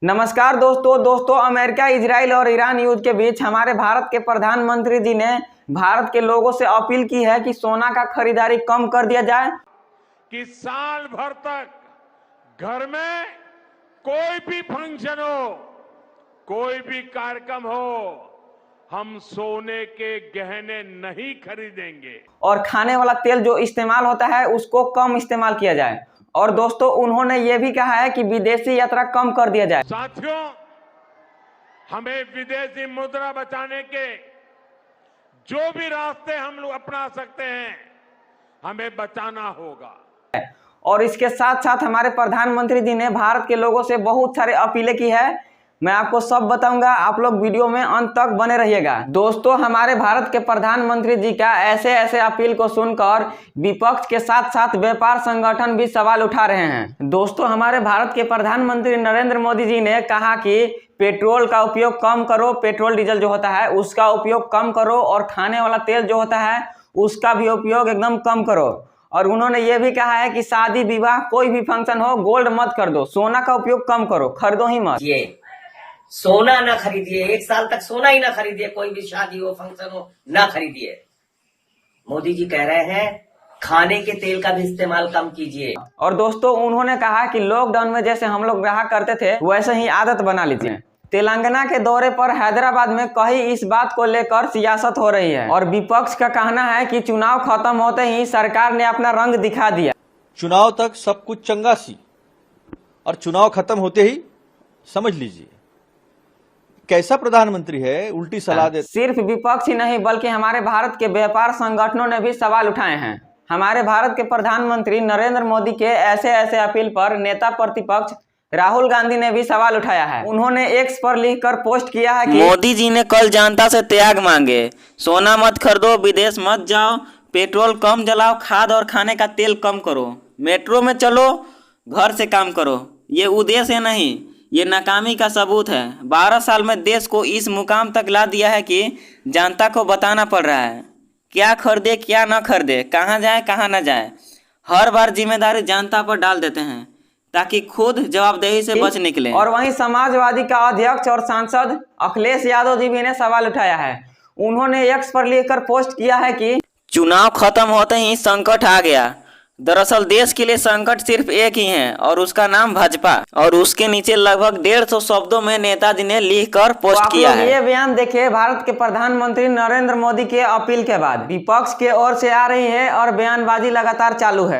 नमस्कार दोस्तों America, Israel और ईरान युद्ध के बीच हमारे भारत के प्रधानमंत्री जी ने भारत के लोगों से अपील की है कि सोना का खरीदारी कम कर दिया जाए। कि साल भर तक घर में कोई भी फंक्शन हो, कोई भी कार्यक्रम हो, हम सोने के गहने नहीं खरीदेंगे और खाने वाला तेल जो इस्तेमाल होता है उसको कम इस्तेमाल किया जाए। और दोस्तों उन्होंने ये भी कहा है कि विदेशी यात्रा कम कर दिया जाए। साथियों, हमें विदेशी मुद्रा बचाने के जो भी रास्ते हम लोग अपना सकते हैं, हमें बचाना होगा। और इसके साथ साथ हमारे प्रधानमंत्री जी ने भारत के लोगों से बहुत सारे अपीलें की है। मैं आपको सब बताऊंगा, आप लोग वीडियो में अंत तक बने रहिएगा। दोस्तों हमारे भारत के प्रधानमंत्री जी का ऐसे अपील को सुनकर विपक्ष के साथ साथ व्यापार संगठन भी सवाल उठा रहे हैं। दोस्तों हमारे भारत के प्रधानमंत्री नरेंद्र मोदी जी ने कहा कि पेट्रोल का उपयोग कम करो, पेट्रोल डीजल जो होता है उसका उपयोग कम करो और खाने वाला तेल जो होता है उसका भी उपयोग एकदम कम करो। और उन्होंने ये भी कहा है कि शादी विवाह कोई भी फंक्शन हो गोल्ड मत कर दो, सोना का उपयोग कम करो, खरीदो ही मत। सोना ना खरीदिए, 1 साल तक सोना ही ना खरीदिए, कोई भी शादी हो फंक्शन हो ना खरीदिए। मोदी जी कह रहे हैं खाने के तेल का भी इस्तेमाल कम कीजिए। और दोस्तों उन्होंने कहा कि लॉकडाउन में जैसे हम लोग रहा करते थे वैसे ही आदत बना लीजिए। तेलंगाना के दौरे पर हैदराबाद में कहीं इस बात को लेकर सियासत हो रही है और विपक्ष का कहना है कि चुनाव खत्म होते ही सरकार ने अपना रंग दिखा दिया। चुनाव तक सब कुछ चंगा सी और चुनाव खत्म होते ही समझ लीजिए कैसा प्रधानमंत्री है, उल्टी सलाह दे। सिर्फ विपक्ष ही नहीं बल्कि हमारे भारत के व्यापार संगठनों ने भी सवाल उठाए हैं। हमारे भारत के प्रधानमंत्री नरेंद्र मोदी के ऐसे अपील पर नेता प्रतिपक्ष राहुल गांधी ने भी सवाल उठाया है। उन्होंने एक्स पर लिखकर पोस्ट किया है कि मोदी जी ने कल जनता से त्याग मांगे, सोना मत खरीदो, विदेश मत जाओ, पेट्रोल कम जलाओ, खाद और खाने का तेल कम करो, मेट्रो में चलो, घर से काम करो। ये उद्देश्य नहीं, ये नाकामी का सबूत है। 12 साल में देश को इस मुकाम तक ला दिया है कि जनता को बताना पड़ रहा है क्या खरीदे क्या न खरीदे, कहाँ जाए कहाँ न जाए। हर बार जिम्मेदारी जनता पर डाल देते हैं ताकि खुद जवाबदेही से बच निकले। और वहीं समाजवादी का अध्यक्ष और सांसद अखिलेश यादव जी भी ने सवाल उठाया है। उन्होंने एक्स पर लिखकर पोस्ट किया है कि चुनाव खत्म होते ही संकट आ गया। दरअसल देश के लिए संकट सिर्फ एक ही है और उसका नाम भाजपा। और उसके नीचे लगभग 150 शब्दों में नेताजी ने लिखकर पोस्ट किया है। ये बयान देखिए भारत के प्रधानमंत्री नरेंद्र मोदी के अपील के बाद विपक्ष के ओर से आ रही है और बयानबाजी लगातार चालू है।